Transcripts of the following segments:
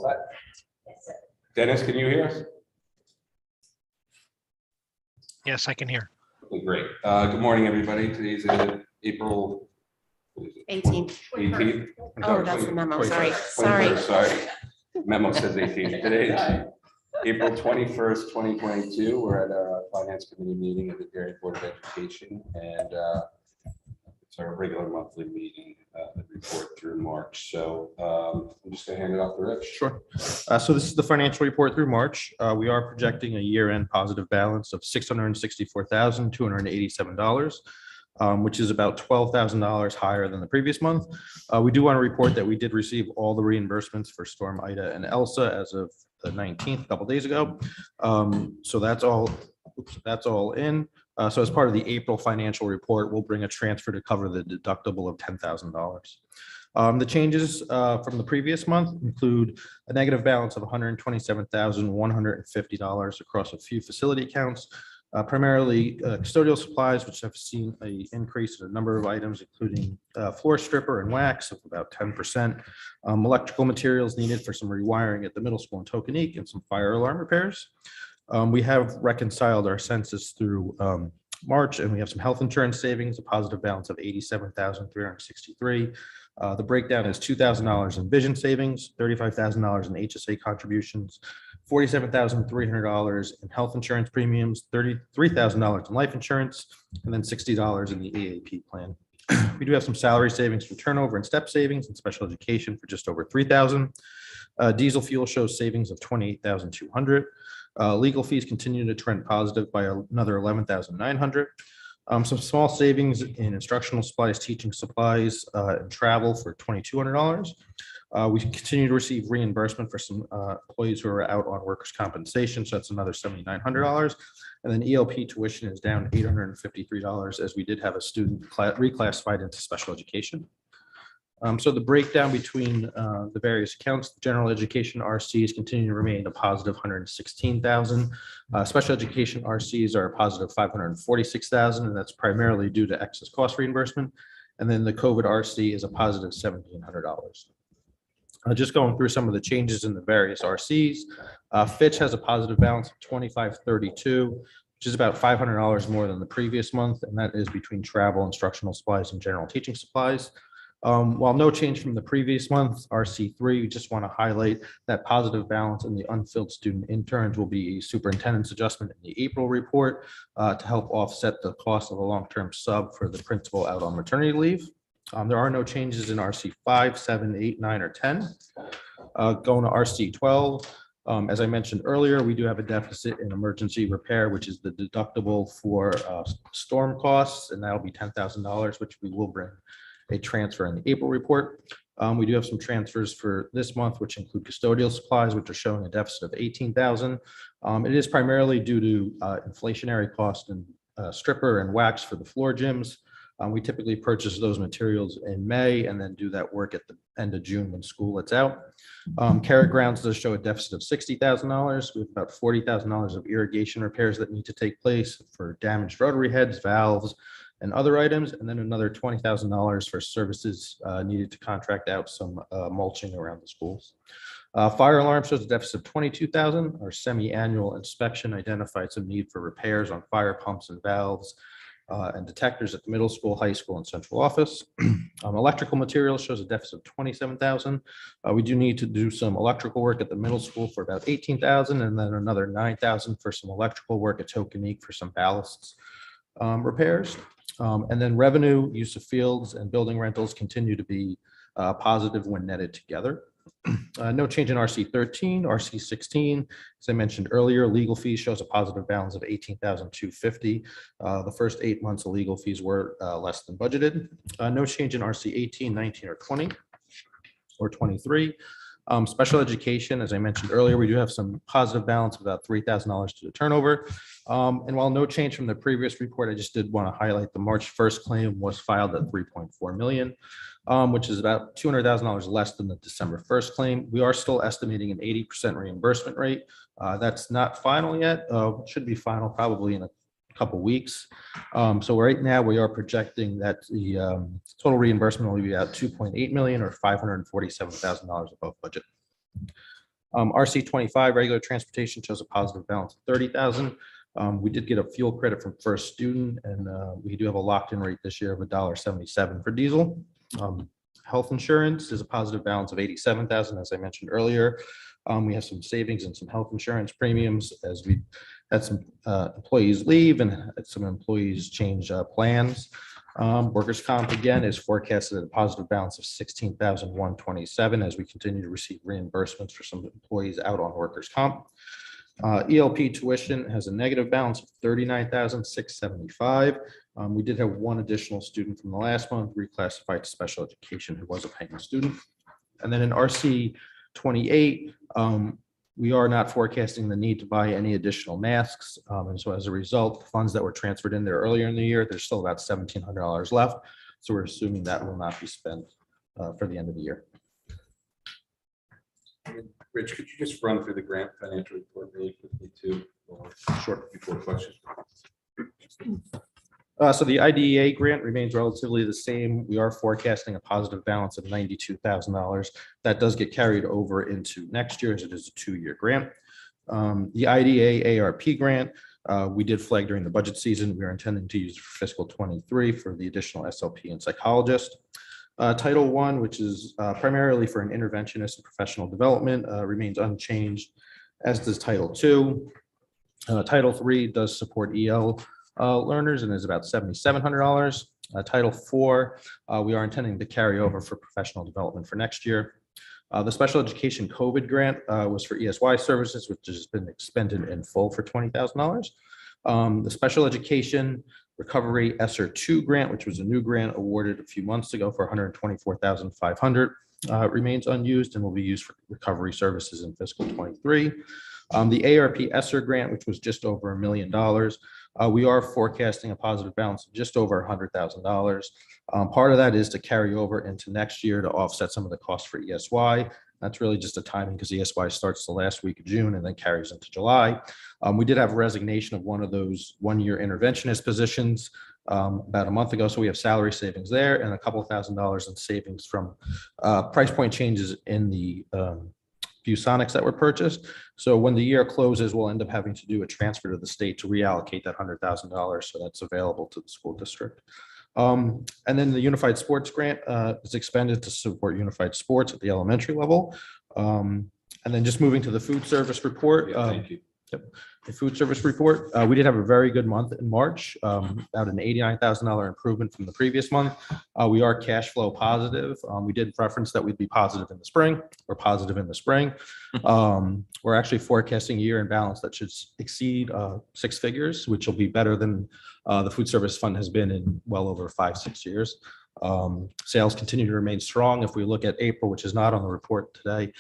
set. Dennis, can you hear us? Yes, I can hear. Okay, great. Good morning, everybody. Today's April 18th. 18th. Oh, that's the memo. 21st, Sorry. 21st, sorry. Memo says 18th. Today is April 21st, 2022. We're at a finance committee meeting of the Dairy Board of Education, and it's our regular monthly meeting, the report through March. So I'm just going to hand it off to Rich. Sure. So this is the financial report through March. We are projecting a year-end positive balance of $664,287, which is about $12,000 higher than the previous month. We do want to report that we did receive all the reimbursements for Storm Ida and Elsa as of the 19th, a couple days ago. So that's all in. So as part of the April financial report, we'll bring a transfer to cover the deductible of $10,000. The changes from the previous month include a negative balance of $127,150 across a few facility accounts, primarily custodial supplies, which have seen an increase in a number of items, including floor stripper and wax of about 10%, electrical materials needed for some rewiring at the middle school in Tokenique, and some fire alarm repairs. We have reconciled our census through March, and we have some health insurance savings, a positive balance of $87,363. The breakdown is $2,000 in vision savings, $35,000 in HSA contributions, $47,300 in health insurance premiums, $33,000 in life insurance, and then $60 in the EAP plan. We do have some salary savings for turnover and step savings and special education for just over $3,000. Diesel fuel shows savings of $28,200. Legal fees continue to trend positive by another $11,900. Some small savings in instructional supplies, teaching supplies, and travel for $2,200. We continue to receive reimbursement for some employees who are out on workers' compensation, so that's another $7,900. And then ELP tuition is down $853 as we did have a student reclassified into special education. So the breakdown between the various accounts, general education RCs continue to remain a positive $116,000. Special education RCs are a positive $546,000, and that's primarily due to excess cost reimbursement. And then the COVID RC is a positive $1,700. Just going through some of the changes in the various RCs, Fitch has a positive balance of $2,532, which is about $500 more than the previous month, and that is between travel, instructional supplies, and general teaching supplies. While no change from the previous month, RC3, we just want to highlight that positive balance in the unfilled student interns will be a superintendent's adjustment in the April report to help offset the cost of a long-term sub for the principal out on maternity leave. There are no changes in RC5, 7, 8, 9, or 10. Going to RC12, as I mentioned earlier, we do have a deficit in emergency repair, which is the deductible for storm costs, and that'll be $10,000, which we will bring a transfer in the April report. We do have some transfers for this month, which include custodial supplies, which are showing a deficit of $18,000. It is primarily due to inflationary cost and stripper and wax for the floor gyms. We typically purchase those materials in May and then do that work at the end of June when school lets out. Carrot Grounds does show a deficit of $60,000. We have about $40,000 of irrigation repairs that need to take place for damaged rotary heads, valves, and other items, and then another $20,000 for services needed to contract out some mulching around the schools. Fire alarm shows a deficit of $22,000. Our semi-annual inspection identified some need for repairs on fire pumps and valves and detectors at the middle school, high school, and central office. Electrical materials shows a deficit of $27,000. We do need to do some electrical work at the middle school for about $18,000, and then another $9,000 for some electrical work at Tokenique for some ballasts repairs. And then revenue, use of fields, and building rentals continue to be positive when netted together. No change in RC13, RC16. As I mentioned earlier, legal fees shows a positive balance of $18,250. The first 8 months of legal fees were less than budgeted. No change in RC18, 19, or 20, or 23. Special education, as I mentioned earlier, we do have some positive balance of about $3,000 to the turnover. And while no change from the previous report, I just did want to highlight the March 1st claim was filed at $3.4 million, which is about $200,000 less than the December 1st claim. We are still estimating an 80% reimbursement rate. That's not final yet. It should be final probably in a couple weeks. So right now we are projecting that the total reimbursement will be about $2.8 million or $547,000 above budget. RC 25 regular transportation shows a positive balance of 30,000. We did get a fuel credit from First Student, and we do have a locked-in rate this year of $1.77 for diesel. Health insurance is a positive balance of 87,000, as I mentioned earlier. We have some savings and some health insurance premiums as we had some employees leave and had some employees change plans. Workers' comp again is forecasted at a positive balance of 16,127 as we continue to receive reimbursements for some employees out on workers' comp. ELP tuition has a negative balance of 39,675. We did have one additional student from the last month reclassified to special education who was a paying student. And then in RC 28, we are not forecasting the need to buy any additional masks. And so as a result, the funds that were transferred in there earlier in the year, there's still about $1,700 left. So we're assuming that will not be spent for the end of the year. Rich, could you just run through the grant financial report really quickly too? Sure. Before questions. So the IDEA grant remains relatively the same. We are forecasting a positive balance of $92,000. That does get carried over into next year as it is a 2-year grant. The IDEA ARP grant, we did flag during the budget season. We are intending to use for fiscal 23 for the additional SLP and psychologist. Title I, which is primarily for an interventionist and professional development, remains unchanged, as does Title II. Title III does support EL learners and is about $7,700. Title IV, we are intending to carry over for professional development for next year. The special education COVID grant was for ESY services, which has been expended in full for $20,000. The special education recovery ESSER 2 grant, which was a new grant awarded a few months ago for $124,500, remains unused and will be used for recovery services in fiscal 23. The ARP ESSER grant, which was just over $1 million, we are forecasting a positive balance of just over $100,000. Part of that is to carry over into next year to offset some of the costs for ESY. That's really just a timing because ESY starts the last week of June and then carries into July. We did have a resignation of one of those 1-year interventionist positions about a month ago. So we have salary savings there and a couple $1,000s in savings from price point changes in the Busonics that were purchased. So when the year closes, we'll end up having to do a transfer to the state to reallocate that $100,000. So that's available to the school district. And then the Unified Sports Grant is expended to support unified sports at the elementary level. And then just moving to the food service report. Thank you. The food service report, we did have a very good month in March, about an $89,000 improvement from the previous month. We are cash flow positive. We did reference that we'd be positive in the spring. We're positive in the spring. We're actually forecasting a year in balance that should exceed 6 figures, which will be better than the food service fund has been in well over 5-6 years. Sales continue to remain strong. If we look at April, which is not on the report today,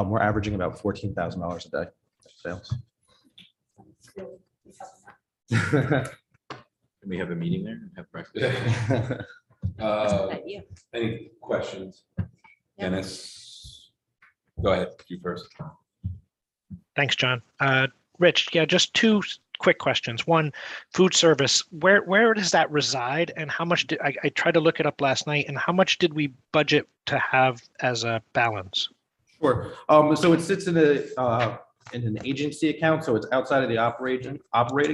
we're averaging about $14,000 a day sales. Can we have a meeting there and have breakfast? Any questions? Dennis, go ahead, you first. Thanks, John. Rich, yeah, just 2 quick questions. One, food service, where does that reside and how much did I tried to look it up last night, and how much did we budget to have as a balance? Sure. So it sits in an agency account, so it's outside of the operating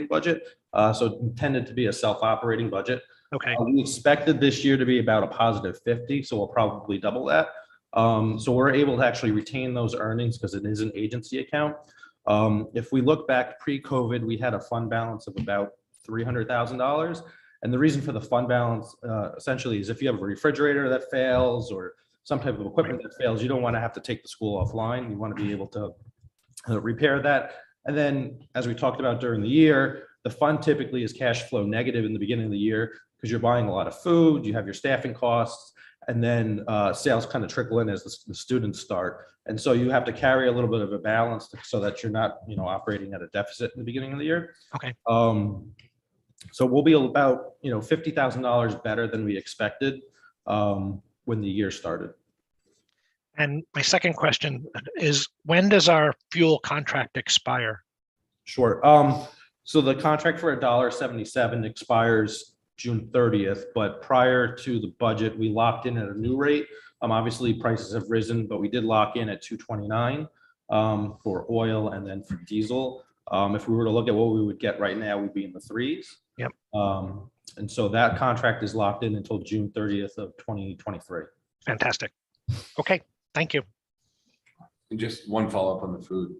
budget. So it's intended to be a self-operating budget. Okay. We expected this year to be about a positive 50, so we'll probably double that. So we're able to actually retain those earnings because it is an agency account. If we look back pre-COVID, we had a fund balance of about $300,000. And the reason for the fund balance essentially is if you have a refrigerator that fails or some type of equipment that fails, you don't want to have to take the school offline. You want to be able to repair that. And then, as we talked about during the year, the fund typically is cash flow negative in the beginning of the year because you're buying a lot of food, you have your staffing costs, and then sales kind of trickle in as the students start. And so you have to carry a little bit of a balance so that you're not, operating at a deficit in the beginning of the year. Okay. So we'll be about, $50,000 better than we expected when the year started. And my second question is, when does our fuel contract expire? Sure. So the contract for $1.77 expires June 30th, but prior to the budget, we locked in at a new rate. Obviously prices have risen, but we did lock in at $2.29. for oil and then for diesel. If we were to look at what we would get right now, we'd be in the threes. Yep. And so that contract is locked in until June 30th of 2023. Fantastic. Okay, thank you. And just one follow-up on the food.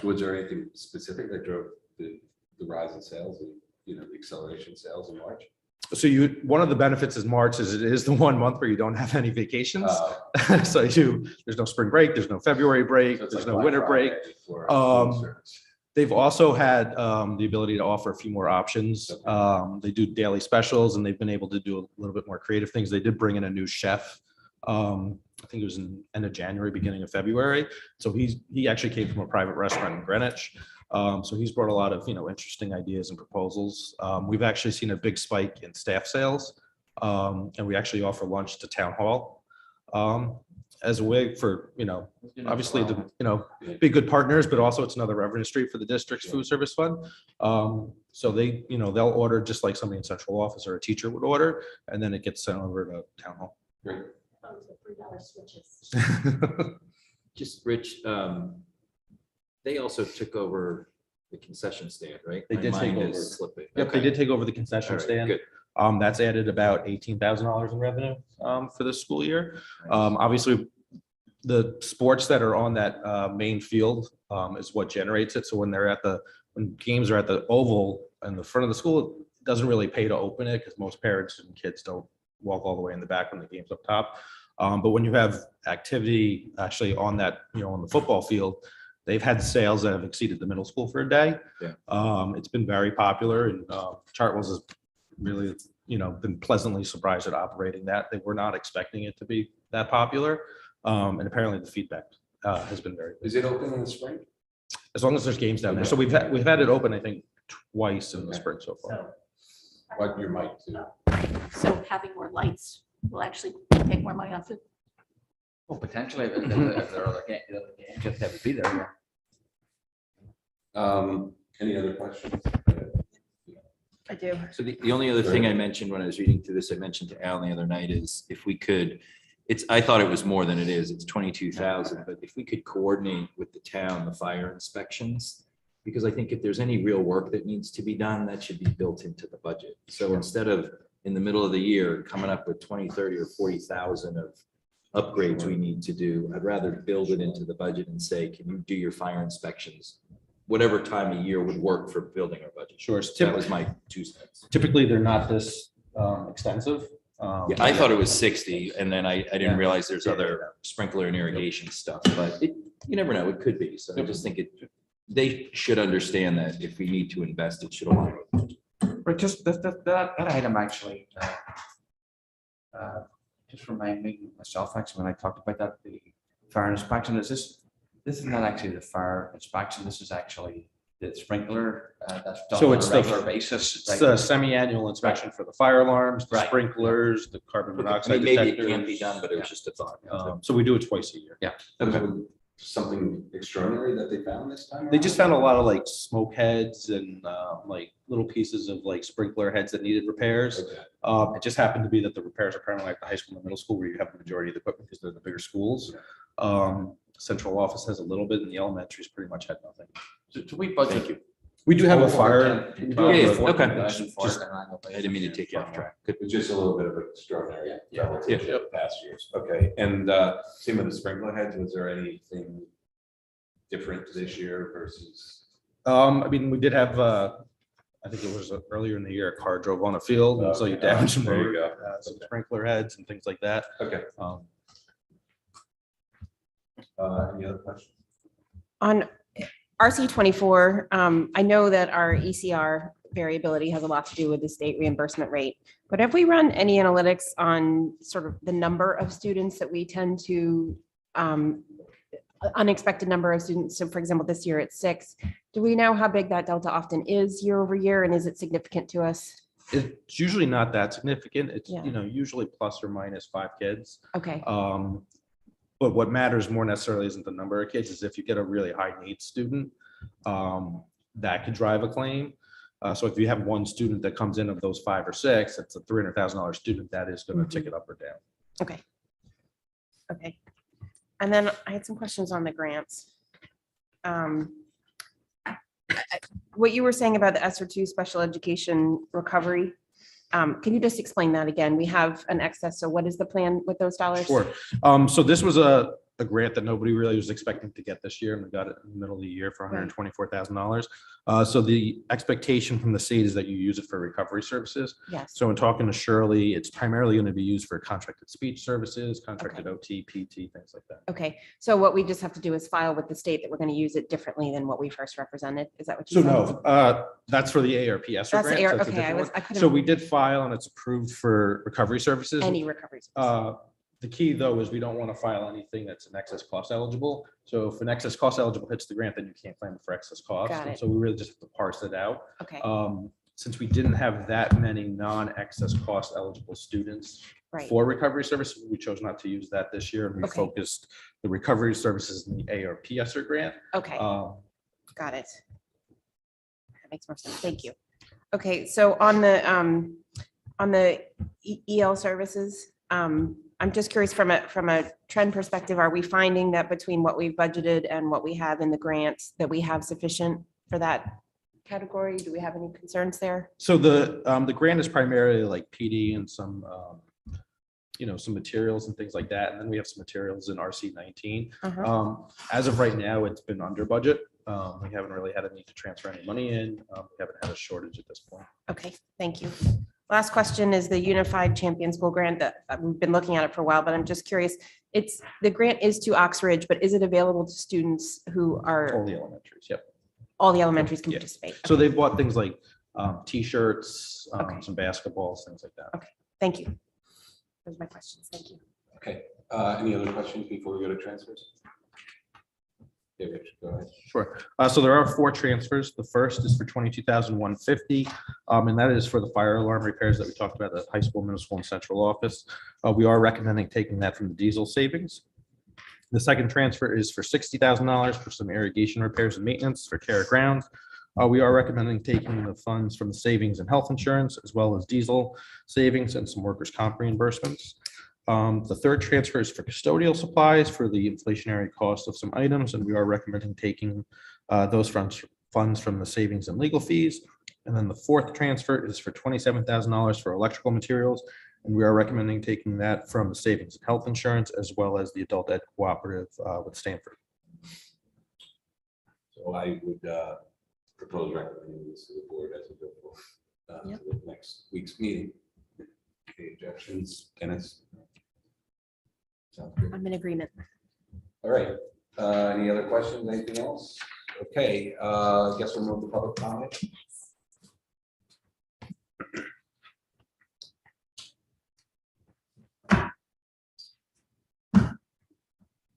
Was there anything specific that drove the rise in sales and, you know, the acceleration in sales in March? So one of the benefits is March is it is the 1 month where you don't have any vacations. So there's no spring break, there's no February break, So it's there's like no Black winter break. Friday for food service. They've also had the ability to offer a few more options. They do daily specials and they've been able to do a little bit more creative things. They did bring in a new chef. I think it was in end of January, beginning of February. So he actually came from a private restaurant in Greenwich. So he's brought a lot of, interesting ideas and proposals. We've actually seen a big spike in staff sales. And we actually offer lunch to town hall as a way for, obviously to, be good partners, but also it's another revenue stream for the district's food service fund. So they, they'll order just like somebody in central office or a teacher would order, and then it gets sent over to town hall. Great. Just Rich, they also took over the concession stand, right? They My did take mind over. is slipping. Yep, they Okay. did take over the concession All right, stand. good. That's added about $18,000 in revenue for this school year. Obviously, the sports that are on that main field is what generates it. So when games are at the oval in the front of the school, it doesn't really pay to open it because most parents and kids don't walk all the way in the back when the game's up top. But when you have activity actually on that, on the football field, they've had sales that have exceeded the middle school for a day. Yeah. It's been very popular, and Chartwell's has really, been pleasantly surprised at operating that. They were not expecting it to be that popular. And apparently the feedback has been very good. Is it open in the spring? As long as there's games down there. So we've had it open, I think, twice in the Okay. spring so far. Like your mic too. So having more lights will actually take more money off it. Well, potentially, if there are other games, just have to be there. Any other questions? I do. So the only other thing I mentioned when I was reading through this, I mentioned to Alan the other night is if we could, I thought it was more than it is, it's 22,000, but if we could coordinate with the town, the fire inspections, because I think if there's any real work that needs to be done, that should be built into the budget. So instead of in the middle of the year, coming up with 20, 30 or 40,000 of upgrades we need to do, I'd rather build it into the budget and say, can you do your fire inspections? Whatever time of year would work for building our budget. Sure. That was my 2 cents. Typically, they're not this extensive. Yeah, I thought it was 60, and then I didn't realize there's other sprinkler and irrigation stuff, but you never know, it could be. So I just think they should understand that if we need to invest, it should align. But just that item actually, just reminded me myself, actually, when I talked about that, the fire inspection, this is not actually the fire inspection, this is actually the sprinkler that's done So on it's a the- regular basis. It's a semi-annual inspection for the fire alarms, the Right. sprinklers, the carbon I monoxide mean, maybe it detectors. can't be done, but it was just a thought. So we do it twice a year. Something extraordinary that they found this time? They just found a lot of like smoke heads and like little pieces of like sprinkler heads that needed repairs. Okay. It just happened to be that the repairs are primarily like the high school and middle school where you have the majority of the equipment because they're the bigger schools. Central office has a little bit and the elementaries pretty much had nothing. So we budget. Thank you. We do have a fire. Yeah, we do have yeah, a- okay. Just- I didn't mean to take you off track. Good. It's just a little bit of extraordinary. Yeah. relative to the past years. Okay, and same with the sprinkler heads, was there anything different this year versus? I mean, we did have, I think it was earlier in the year, a car drove on a field, and so you damaged some, There you go. some sprinkler heads and things like that. Okay, any other questions? On RC 24, I know that our ECR variability has a lot to do with the state reimbursement rate, but have we run any analytics on sort of the number of students that we tend to, unexpected number of students? So for example, this year it's 6. Do we know how big that delta often is year over year, and is it significant to us? It's usually not that significant. It's, Yeah. usually plus or minus 5 kids. Okay, But what matters more necessarily isn't the number of kids, is if you get a really high needs student, that could drive a claim. So if you have one student that comes in of those 5 or 6, it's a $300,000 student, that is going to tick it up or down. okay. And then I had some questions on the grants. What you were saying about the ESER two special education recovery, can you just explain that again? We have an excess, so what is the plan with those dollars? Sure. So this was a grant that nobody really was expecting to get this year, and we got it in the middle of the year for $124,000. So the expectation from the state is that you use it for recovery services. Yes, So in talking to Shirley, it's primarily going to be used for contracted speech services, contracted OT, PT, things like that. okay, so what we just have to do is file with the state that we're going to use it differently than what we first represented, is that what you So said? no, that's for the ARP ESSER That's the grant. AR, so it's a okay, I different one. couldn't. So we did file and it's approved for recovery services. Any recovery. services. The key though is we don't want to file anything that's an excess cost eligible. So if an excess cost eligible hits the grant, then you can't claim it for excess cost. Got And it. so we really just have to parse it out. Okay, Since we didn't have that many non-excess cost eligible students right, for recovery services, we chose not to use that this year. And we Okay. focused the recovery services in the ARP ESSER grant. okay, Um, got it. That makes more sense, thank you. Okay, so on the EL services, I'm just curious from a trend perspective, are we finding that between what we've budgeted and what we have in the grants, that we have sufficient for that category? Do we have any concerns there? So the grant is primarily like PD and some, some materials and things like that. And then we have some materials in RC 19. Uh-huh. As of right now, it's been under budget. We haven't really had a need to transfer any money in. We haven't had a shortage at this point. Okay, thank you. Last question is the Unified Champion School Grant that we've been looking at it for a while, but I'm just curious. The grant is to Oxbridge, but is it available to students who All are, the elementaries, yep. all the elementaries can Yeah. participate? So they've bought things like T-shirts, Okay. some basketballs, things like that. Thank you. Those are my questions. Thank you. Okay, any other questions before we go to transfers? Yeah, Rich, go ahead. Sure. So there are 4 transfers. The first is for $22,150, and that is for the fire alarm repairs that we talked about at high school, middle school, and central office. We are recommending taking that from the diesel savings. The second transfer is for $60,000 for some irrigation repairs and maintenance for Care Grounds. We are recommending taking the funds from the savings and health insurance, as well as diesel savings and some workers' comp reimbursements. The third transfer is for custodial supplies for the inflationary cost of some items, and we are recommending taking those funds from the savings and legal fees. And then the fourth transfer is for $27,000 for electrical materials, and we are recommending taking that from the savings and health insurance, as well as the adult ed cooperative with Stanford. So I would propose recommending this to the board as we go forward Yep. to the next week's meeting. Any objections, Dennis? Sounds good. I'm in agreement. All right, any other questions, anything else? Okay, I guess we'll move to public comment.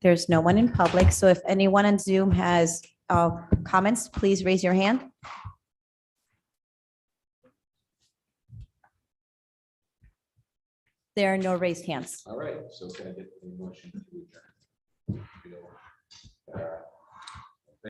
There's no one in public, so if anyone on Zoom has comments, please raise your hand. There are no raised hands. All right, so can I get a motion to adjourn?